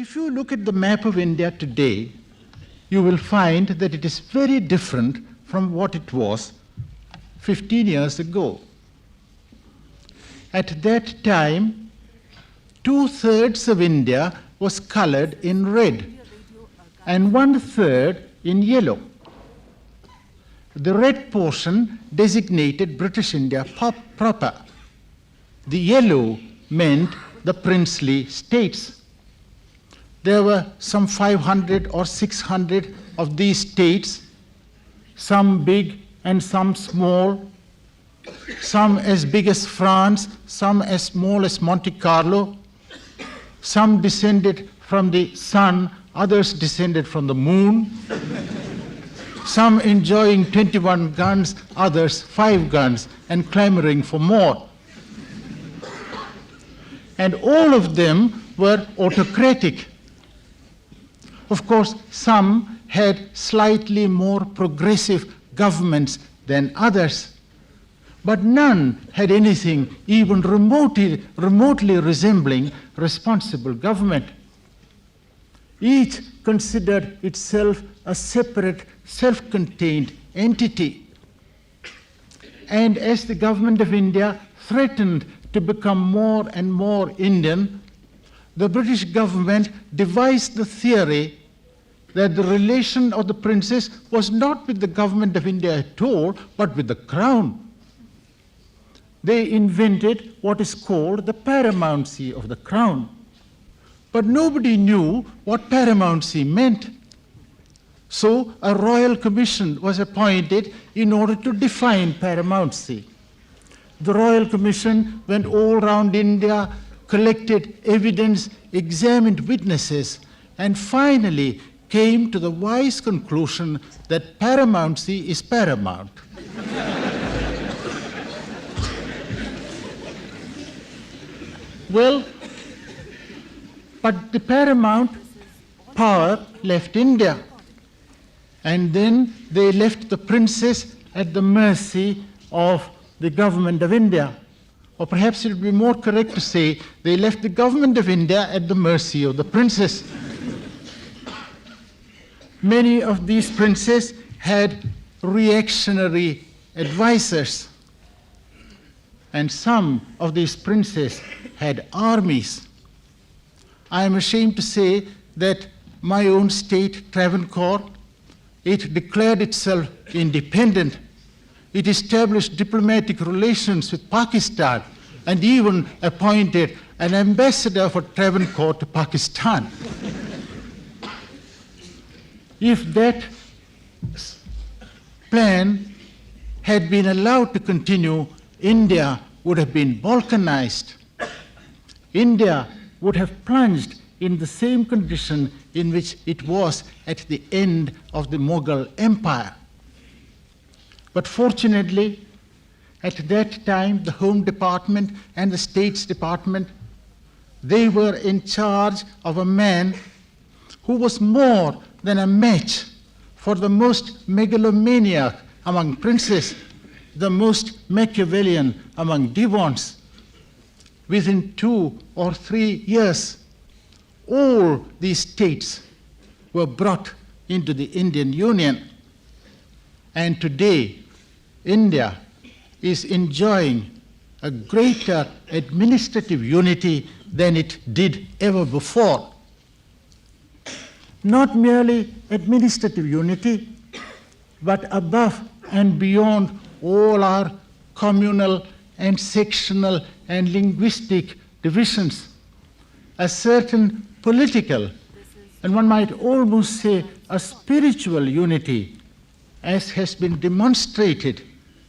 if you look at the map of India today, you will find that it is very different from what it was 15 years ago. At that time, 2/3 of India was colored in red and 1/3 in yellow. The red portion designated British India proper. The yellow meant the princely states. There were some 500 or 600 of these states, some big and some small, some as big as France, some as small as Monte Carlo, some descended from the sun, others descended from the moon, some enjoying 21 guns, others 5 guns, and clamoring for more. And all of them were autocratic. Of course, some had slightly more progressive governments than others, but none had anything even remotely resembling responsible government. Each considered itself a separate, self-contained entity. And as the government of India threatened to become more and more Indian, the British government devised the theory that the relation of the princess was not with the government of India at all, but with the crown. They invented what is called the paramountcy of the crown. But nobody knew what paramountcy meant. So a royal commission was appointed in order to define paramountcy. The royal commission went all around India, collected evidence, examined witnesses, and finally came to the wise conclusion that paramountcy is paramount. Well, but the paramount power left India, and then they left the princess at the mercy of the government of India. Or perhaps it would be more correct to say they left the government of India at the mercy of the princess. Many of these princes had reactionary advisors, and some of these princes had armies. I am ashamed to say that my own state, Travancore, it declared itself independent. It established diplomatic relations with Pakistan and even appointed an ambassador for Travancore to Pakistan. If that plan had been allowed to continue, India would have been balkanized. India would have plunged in the same condition in which it was at the end of the Mughal Empire. But fortunately, at that time, the Home Department and the States Department, they were in charge of a man who was more than a match for the most megalomaniac among princes, the most Machiavellian among divans. Within 2 or 3 years, all these states were brought into the Indian Union. And today, India is enjoying a greater administrative unity than it did ever before. Not merely administrative unity, but above and beyond all our communal and sectional and linguistic divisions, a certain political, and one might almost say a spiritual unity, as has been demonstrated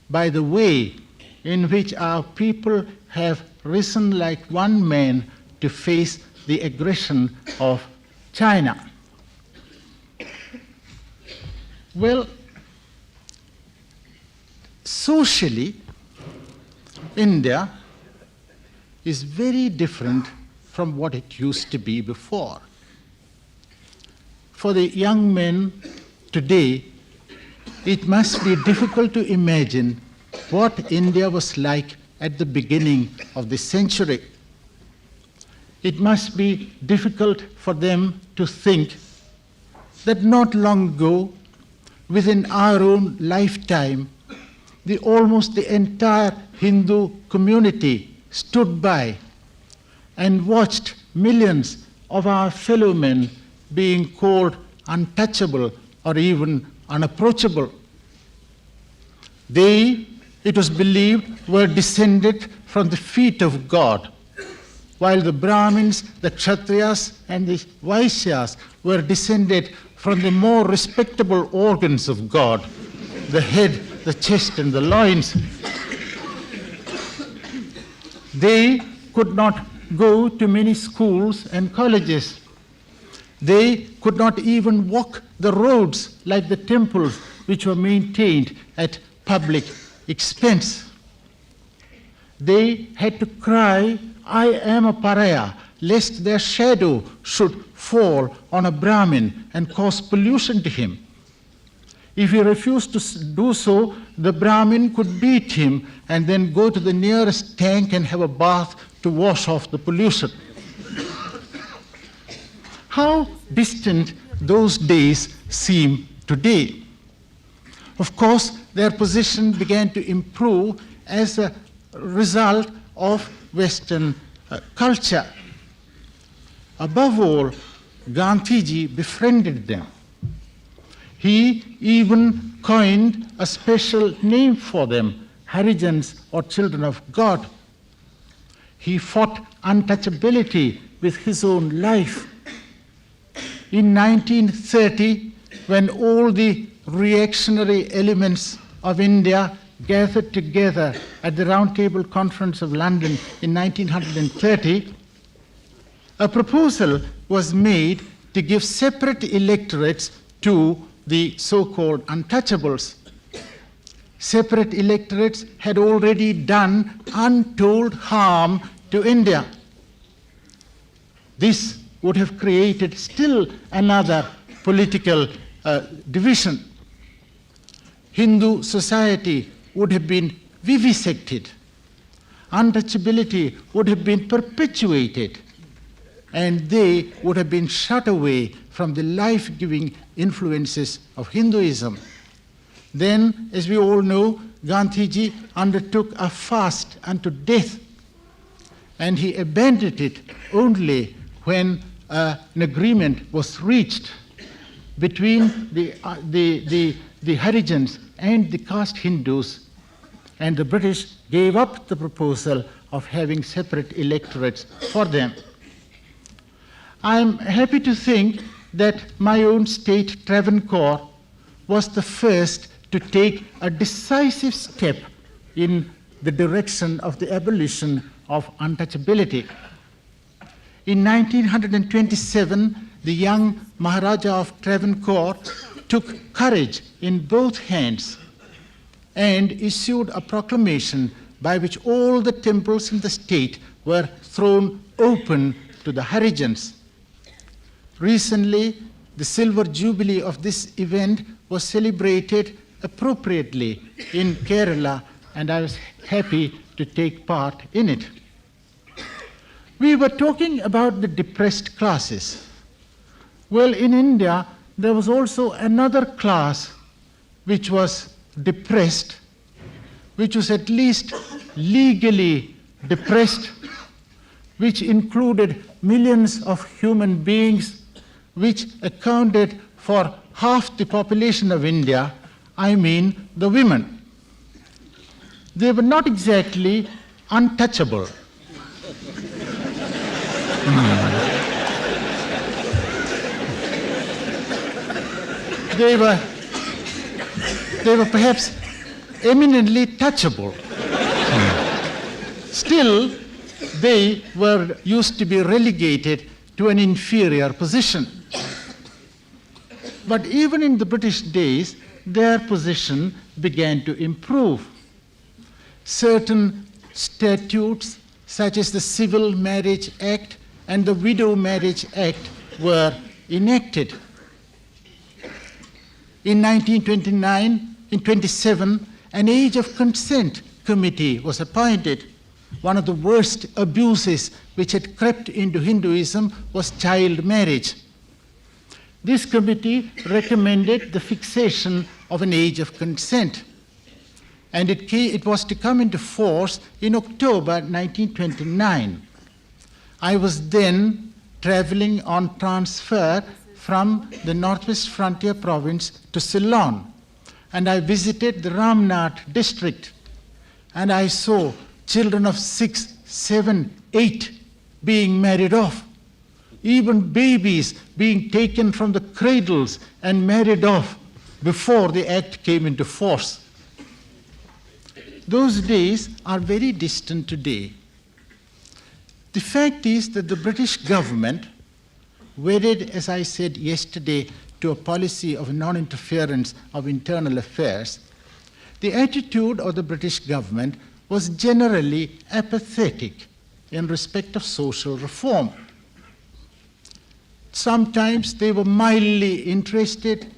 by the way in which our people have risen like one man to face the aggression of China. Well, socially, India is very different from what it used to be before. For the young men today, it must be difficult to imagine what India was like at the beginning of this century. it must be difficult for them to think that not long ago, within our own lifetime, almost the entire Hindu community stood by and watched millions of our fellow men being called untouchable or even unapproachable. They, it was believed, were descended from the feet of God, while the Brahmins, the Kshatriyas, and the Vaishyas were descended from the more respectable organs of God, the head, the chest, and the loins. They could not go to many schools and colleges. They could not even walk the roads like the temples which were maintained at public expense. They had to cry, "I am a pariah," lest their shadow should fall on a Brahmin and cause pollution to him. If he refused to do so, the Brahmin could beat him and then go to the nearest tank and have a bath to wash off the pollution. How distant those days seem today. Of course, their position began to improve as a result of Western culture. Above all, Gandhiji befriended them. He even coined a special name for them, Harijans, or children of God. He fought untouchability with his own life. In 1930, when all the reactionary elements of India gathered together at the Round Table Conference of London in 1930, a proposal was made to give separate electorates to the so-called untouchables. Separate electorates had already done untold harm to India. This would have created still another political division. Hindu society would have been vivisected. Untouchability would have been perpetuated, and they would have been shut away from the life-giving influences of Hinduism. Then, as we all know, Gandhiji undertook a fast unto death, and he abandoned it only when an agreement was reached between the Harijans and the caste Hindus, and the British gave up the proposal of having separate electorates for them. I'm happy to think that my own state, Travancore, was the first to take a decisive step in the direction of the abolition of untouchability. In 1927, the young Maharaja of Travancore took courage in both hands and issued a proclamation by which all the temples in the state were thrown open to the Harijans. Recently, the silver jubilee of this event was celebrated appropriately in Kerala, and I was happy to take part in it. We were talking about the depressed classes. Well, in India, there was also another class which was depressed, which was at least legally depressed, which included millions of human beings, which accounted for half the population of India, I mean the women. They were not exactly untouchable. They were perhaps eminently touchable. Still, they were used to be relegated to an inferior position. But even in the British days, their position began to improve. Certain statutes, such as the Civil Marriage Act and the Widow Marriage Act, were enacted. In 1927, an age of consent committee was appointed, one of the worst abuses which had crept into Hinduism was child marriage. This committee recommended the fixation of an age of consent, and it was to come into force in October 1929. I was then traveling on transfer from the Northwest Frontier Province to Ceylon, and I visited the Ramnath district, and I saw children of 6, 7, 8 being married off, even babies being taken from the cradles and married off before the act came into force. Those days are very distant today. The fact is that the British government, wedded, as I said yesterday, to a policy of non-interference of internal affairs, the attitude of the British government was generally apathetic in respect of social reform. Sometimes they were mildly interested,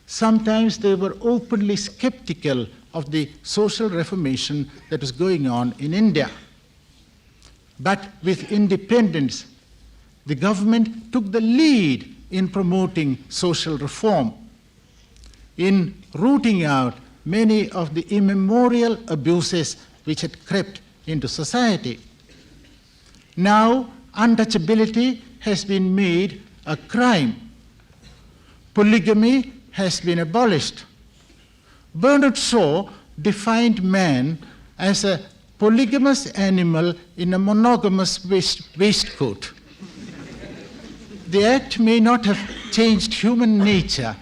sometimes they were openly skeptical of the social reformation that was going on in India. But with independence, the government took the lead in promoting social reform, in rooting out many of the immemorial abuses which had crept into society. Now, untouchability has been made a crime. Polygamy has been abolished. Bernard Shaw defined man as a polygamous animal in a monogamous waistcoat. The act may not have changed human nature,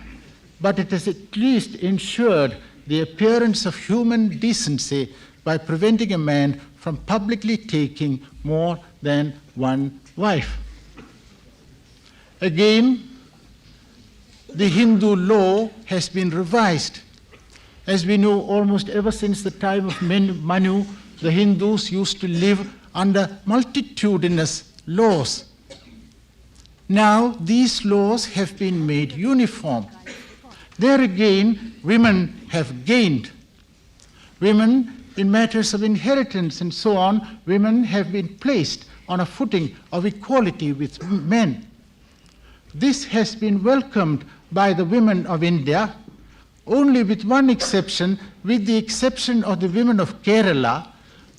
but it has at least ensured the appearance of human decency by preventing a man from publicly taking more than one wife. Again, the Hindu law has been revised. As we know, almost ever since the time of Manu, the Hindus used to live under multitudinous laws. Now, these laws have been made uniform. There again, women have gained. Women, in matters of inheritance and so on, women have been placed on a footing of equality with men. This has been welcomed by the women of India, only with one exception, with the exception of the women of Kerala,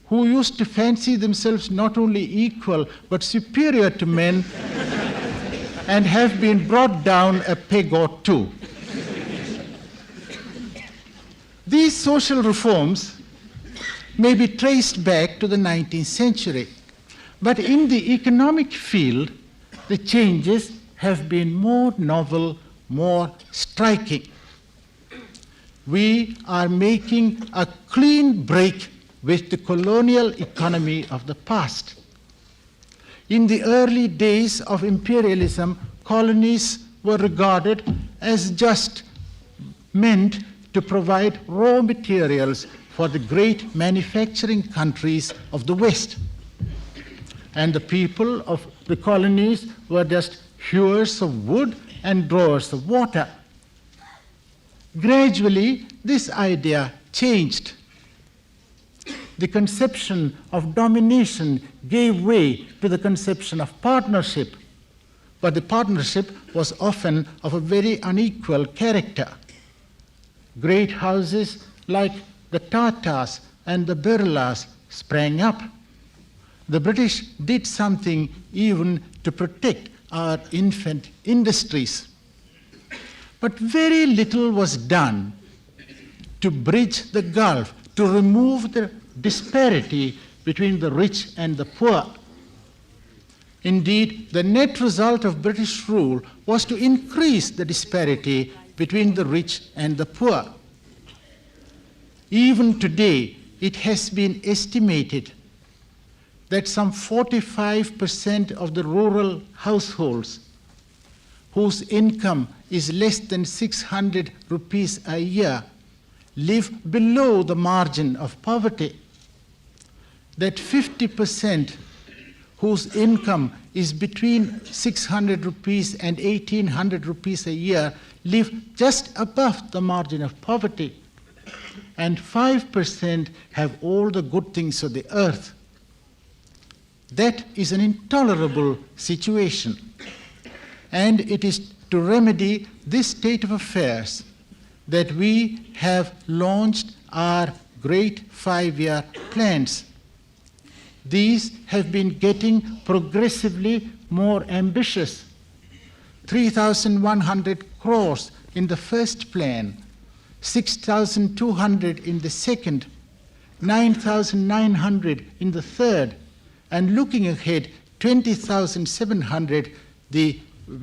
who used to fancy themselves not only equal but superior to men and have been brought down a peg or two. These social reforms may be traced back to the 19th century, but in the economic field, the changes have been more novel, more striking. We are making a clean break with the colonial economy of the past. In the early days of imperialism, colonies were regarded as just meant to provide raw materials for the great manufacturing countries of the West. And the people of the colonies were just hewers of wood and drawers of water. Gradually, this idea changed. The conception of domination gave way to the conception of partnership, but the partnership was often of a very unequal character. Great houses like the Tatas and the Birlas sprang up. The British did something even to protect our infant industries. But very little was done to bridge the gulf, to remove the disparity between the rich and the poor. Indeed, the net result of British rule was to increase the disparity between the rich and the poor. Even today, it has been estimated that some 45% of the rural households whose income is less than 600 rupees a year live below the margin of poverty. That 50% whose income is between 600 rupees and 1800 rupees a year live just above the margin of poverty. And 5% have all the good things of the earth. That is an intolerable situation. And it is to remedy this state of affairs that we have launched our great 5-year plans. These have been getting progressively more ambitious. 3,100 crores in the first plan, 6,200 in the second, 9,900 in the third, and looking ahead, 20,700, the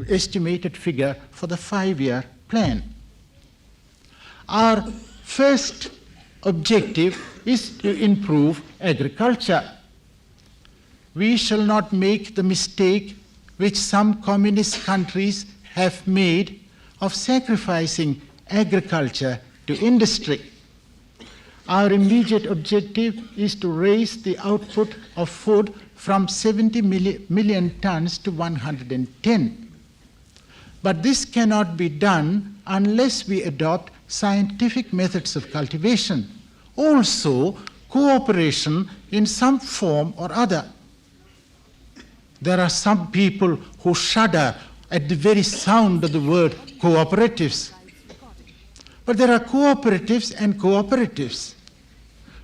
estimated figure for the 5-year plan. Our first objective is to improve agriculture. We shall not make the mistake which some communist countries have made of sacrificing agriculture to industry. Our immediate objective is to raise the output of food from 70 million tons to 110. But this cannot be done unless we adopt scientific methods of cultivation. Also, cooperation in some form or other. There are some people who shudder at the very sound of the word cooperatives. But there are cooperatives and cooperatives.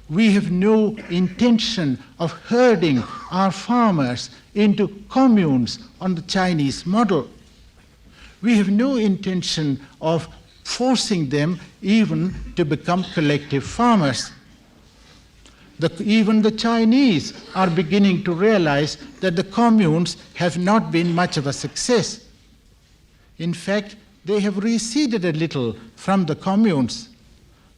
We have no intention of herding our farmers into communes on the Chinese model. We have no intention of forcing them even to become collective farmers. Even the Chinese are beginning to realize that the communes have not been much of a success. In fact, they have receded a little from the communes,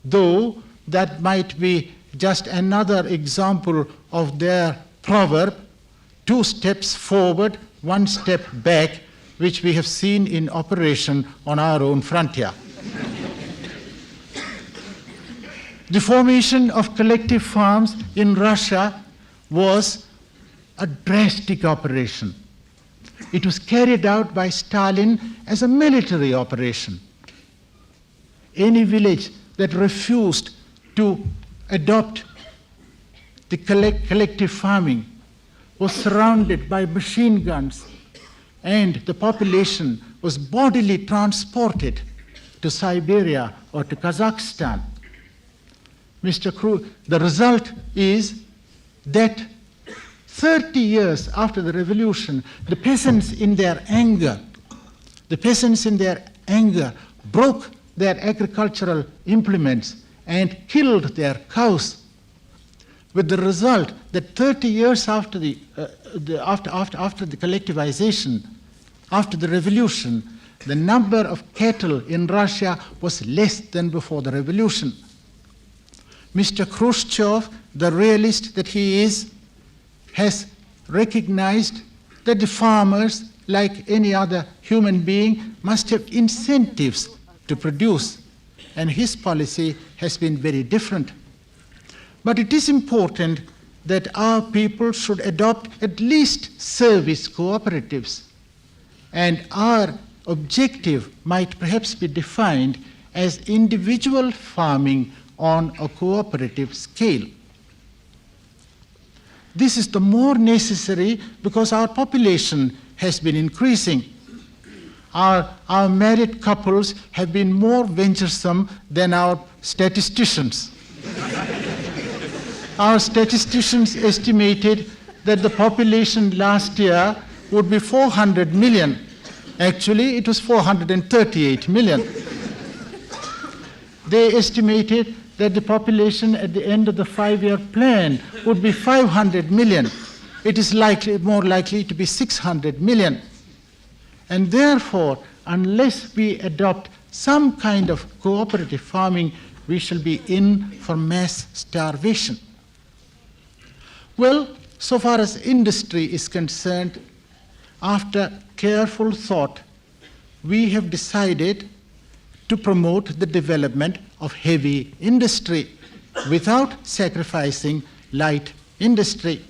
though that might be just another example of their proverb, 2 steps forward, 1 step back, which we have seen in operation on our own frontier. The formation of collective farms in Russia was a drastic operation. It was carried out by Stalin as a military operation. Any village that refused to adopt the collective farming was surrounded by machine guns, and the population was bodily transported to Siberia or to Kazakhstan. The result is that 30 years after the revolution, the peasants in their anger broke their agricultural implements and killed their cows, with the result that 30 years after the collectivization, after the revolution, the number of cattle in Russia was less than before the revolution. Mr. Khrushchev, the realist that he is, has recognized that the farmers, like any other human being, must have incentives to produce, and his policy has been very different. But it is important that our people should adopt at least service cooperatives, and our objective might perhaps be defined as individual farming on a cooperative scale. This is the more necessary because our population has been increasing. Our married couples have been more venturesome than our statisticians. Our statisticians estimated that the population last year would be 400 million. Actually, it was 438 million. They estimated that the population at the end of the 5-year plan would be 500 million. It is more likely to be 600 million. And therefore, unless we adopt some kind of cooperative farming, we shall be in for mass starvation. Well, so far as industry is concerned, after careful thought, we have decided to promote the development of heavy industry without sacrificing light industry.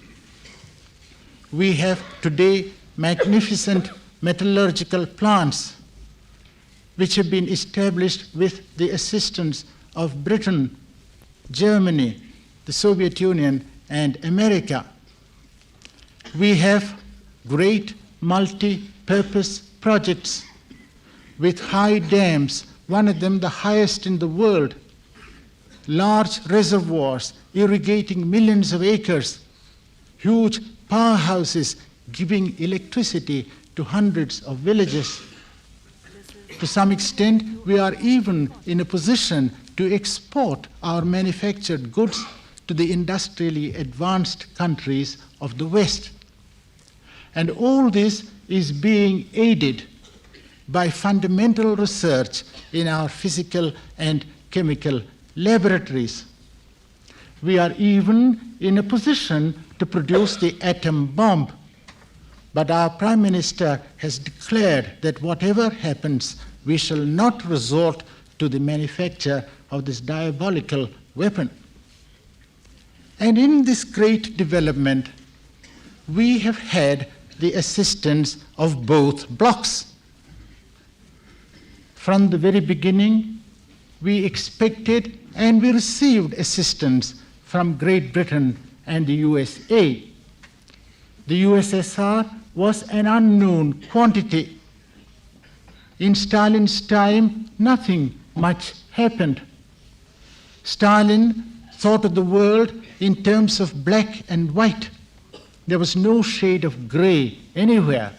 We have today magnificent metallurgical plants which have been established with the assistance of Britain, Germany, the Soviet Union, and America. We have great multi-purpose projects with high dams, one of them the highest in the world, large reservoirs irrigating millions of acres, huge powerhouses giving electricity to hundreds of villages. To some extent, we are even in a position to export our manufactured goods to the industrially advanced countries of the West. And all this is being aided by fundamental research in our physical and chemical laboratories. We are even in a position to produce the atom bomb. But our Prime Minister has declared that whatever happens, we shall not resort to the manufacture of this diabolical weapon. And in this great development, we have had the assistance of both blocs. From the very beginning, we expected and we received assistance from Great Britain and the USA. The USSR was an unknown quantity. In Stalin's time, nothing much happened. Stalin thought of the world in terms of black and white. There was no shade of gray anywhere.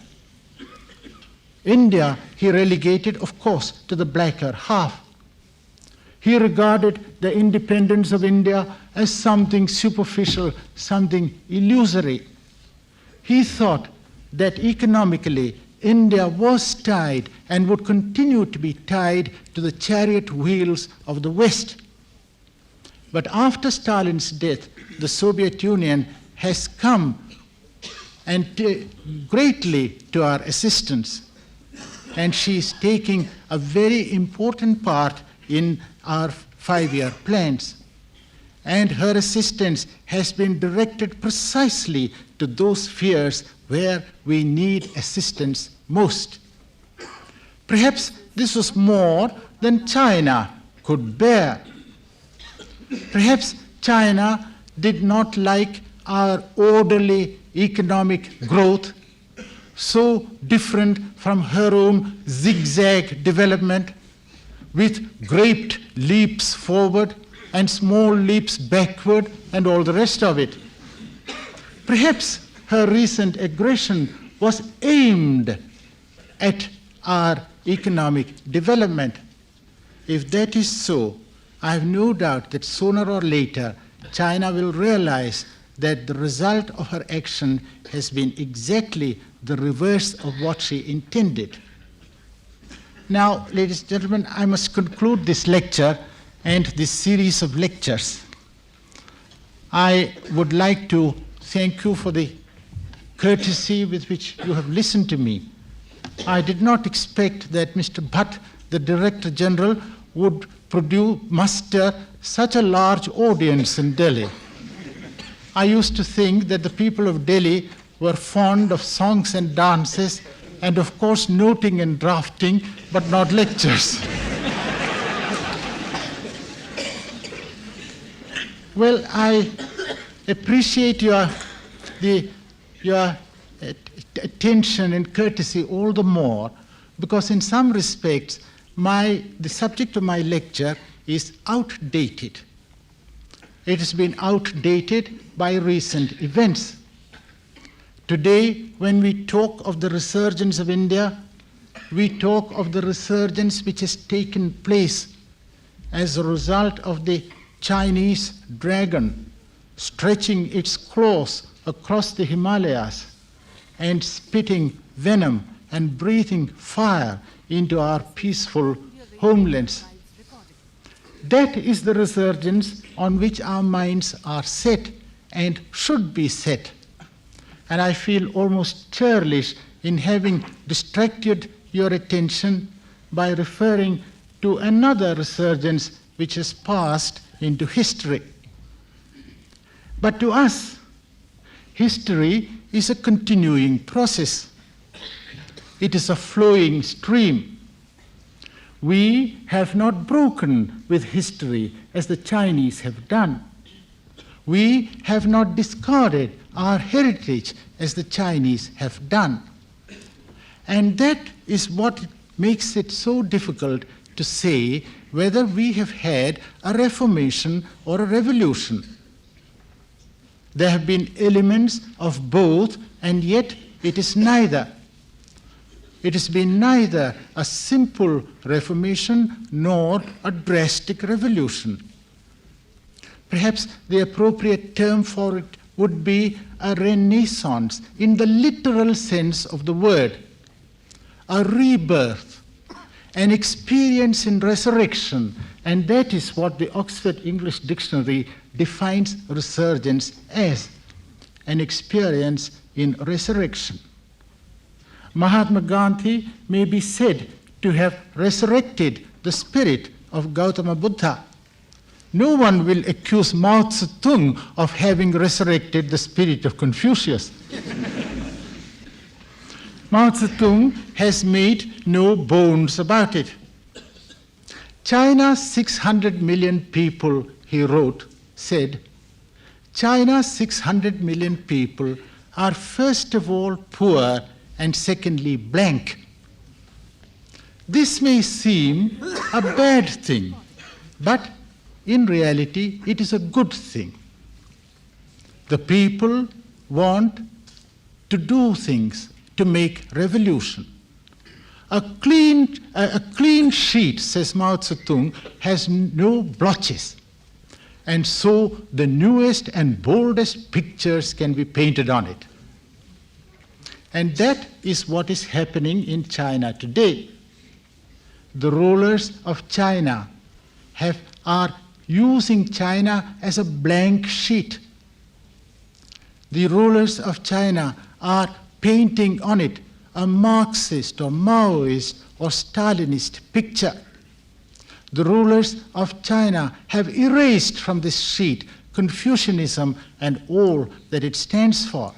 India he relegated, of course, to the blacker half. He regarded the independence of India as something superficial, something illusory. He thought that economically India was tied and would continue to be tied to the chariot wheels of the West. But after Stalin's death, the Soviet Union has come and greatly to our assistance. And she is taking a very important part in our 5-year plans. And her assistance has been directed precisely to those spheres where we need assistance most. Perhaps this was more than China could bear. Perhaps China did not like our orderly economic growth, so different from her own zigzag development, with great leaps forward and small leaps backward and all the rest of it. Perhaps her recent aggression was aimed at our economic development. If that is so, I have no doubt that sooner or later China will realize that the result of her action has been exactly the reverse of what she intended. Now, ladies and gentlemen, I must conclude this lecture and this series of lectures. I would like to thank you for the courtesy with which you have listened to me. I did not expect that Mr. Bhatt, the Director General, would muster such a large audience in Delhi. I used to think that the people of Delhi were fond of songs and dances, and of course noting and drafting, but not lectures. Well, I appreciate your attention and courtesy all the more, because in some respects, the subject of my lecture is outdated. It has been outdated by recent events. Today, when we talk of the resurgence of India, we talk of the resurgence which has taken place as a result of the Chinese dragon stretching its claws across the Himalayas and spitting venom and breathing fire into our peaceful homelands. That is the resurgence on which our minds are set and should be set. And I feel almost churlish in having distracted your attention by referring to another resurgence which has passed into history. But to us, history is a continuing process. It is a flowing stream. We have not broken with history as the Chinese have done. We have not discarded our heritage as the Chinese have done. And that is what makes it so difficult to say whether we have had a reformation or a revolution. There have been elements of both, and yet it is neither. It has been neither a simple reformation nor a drastic revolution. Perhaps the appropriate term for it would be a renaissance in the literal sense of the word, a rebirth, an experience in resurrection, and that is what the Oxford English Dictionary defines resurgence as, an experience in resurrection. Mahatma Gandhi may be said to have resurrected the spirit of Gautama Buddha. No one will accuse Mao Zedong of having resurrected the spirit of Confucius. Mao Zedong has made no bones about it. China's 600 million people, he wrote, said, China's 600 million people are first of all poor and secondly blank. This may seem a bad thing, but in reality it is a good thing. The people want to do things, to make revolution. A clean sheet, says Mao Zedong, has no blotches. And so the newest and boldest pictures can be painted on it. And that is what is happening in China today. The rulers of China are using China as a blank sheet. The rulers of China are painting on it a Marxist or Maoist or Stalinist picture. The rulers of China have erased from this sheet Confucianism and all that it stands for.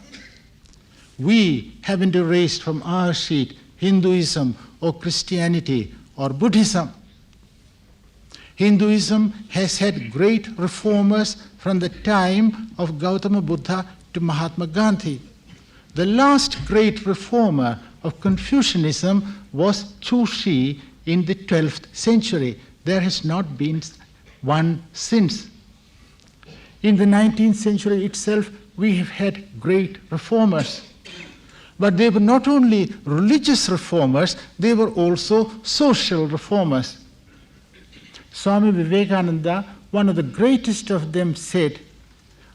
We haven't erased from our sheet Hinduism or Christianity or Buddhism. Hinduism has had great reformers from the time of Gautama Buddha to Mahatma Gandhi. The last great reformer of Confucianism was Chu Shi in the 12th century. There has not been one since. In the 19th century itself, we have had great reformers. But they were not only religious reformers, they were also social reformers. Swami Vivekananda, one of the greatest of them, said,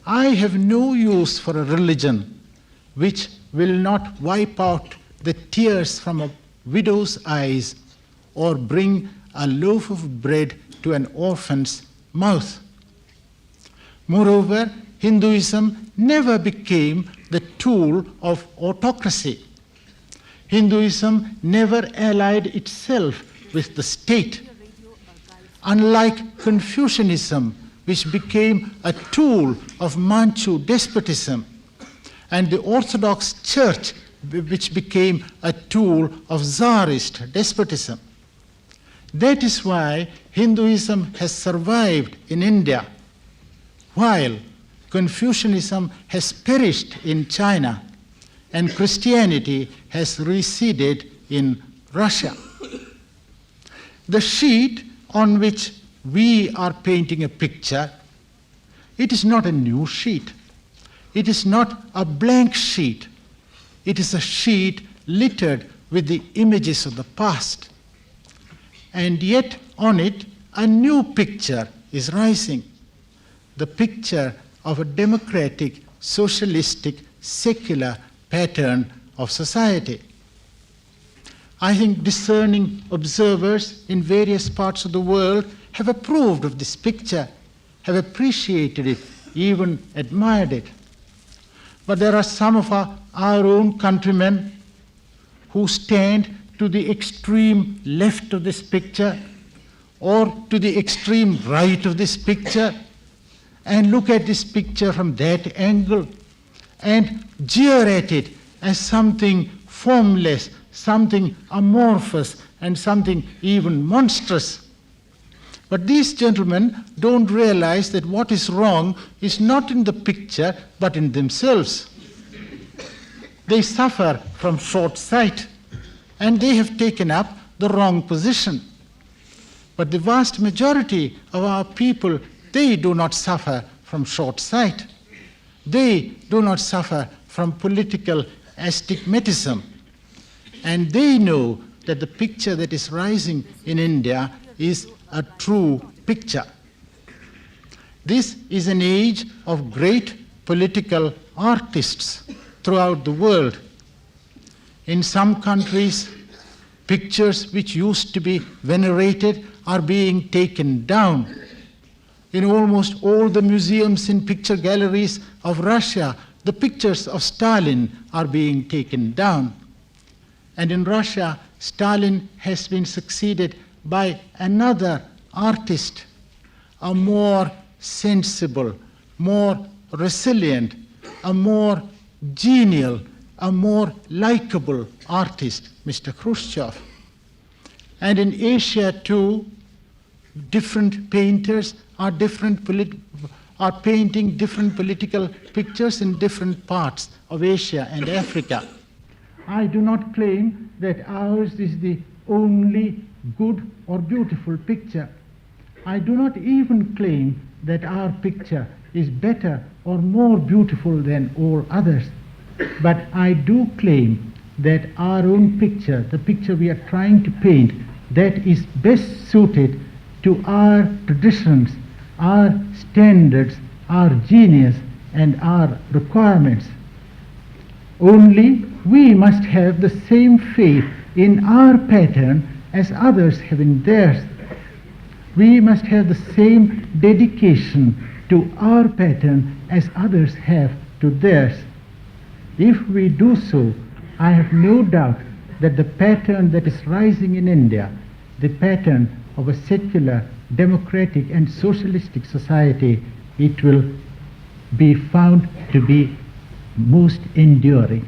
I have no use for a religion which will not wipe out the tears from a widow's eyes or bring a loaf of bread to an orphan's mouth. Moreover, Hinduism never became the tool of autocracy. Hinduism never allied itself with the state. Unlike Confucianism, which became a tool of Manchu despotism, and the Orthodox Church, which became a tool of Tsarist despotism. That is why Hinduism has survived in India, while Confucianism has perished in China and Christianity has receded in Russia. The sheet on which we are painting a picture, it is not a new sheet. It is not a blank sheet. It is a sheet littered with the images of the past. And yet on it, a new picture is rising. The picture of a democratic, socialistic, secular pattern of society. I think discerning observers in various parts of the world have approved of this picture, have appreciated it, even admired it. But there are some of our own countrymen who stand to the extreme left of this picture or to the extreme right of this picture and look at this picture from that angle and jeer at it as something formless, something amorphous, and something even monstrous. But these gentlemen don't realize that what is wrong is not in the picture, but in themselves. They suffer from short sight, and they have taken up the wrong position. But the vast majority of our people, they do not suffer from short sight. They do not suffer from political astigmatism. And they know that the picture that is rising in India is a true picture. This is an age of great political artists throughout the world. In some countries, pictures which used to be venerated are being taken down. In almost all the museums and picture galleries of Russia, the pictures of Stalin are being taken down. And in Russia, Stalin has been succeeded by another artist, a more sensible, more resilient, a more genial, a more likable artist, Mr. Khrushchev. And in Asia too, different painters are painting different political pictures in different parts of Asia and Africa. I do not claim that ours is the only good or beautiful picture. I do not even claim that our picture is better or more beautiful than all others. But I do claim that our own picture, the picture we are trying to paint, that is best suited to our traditions, our standards, our genius, and our requirements. Only we must have the same faith in our pattern as others have in theirs. We must have the same dedication to our pattern as others have to theirs. If we do so, I have no doubt that the pattern that is rising in India, the pattern of a secular, democratic and socialistic society, it will be found to be most enduring.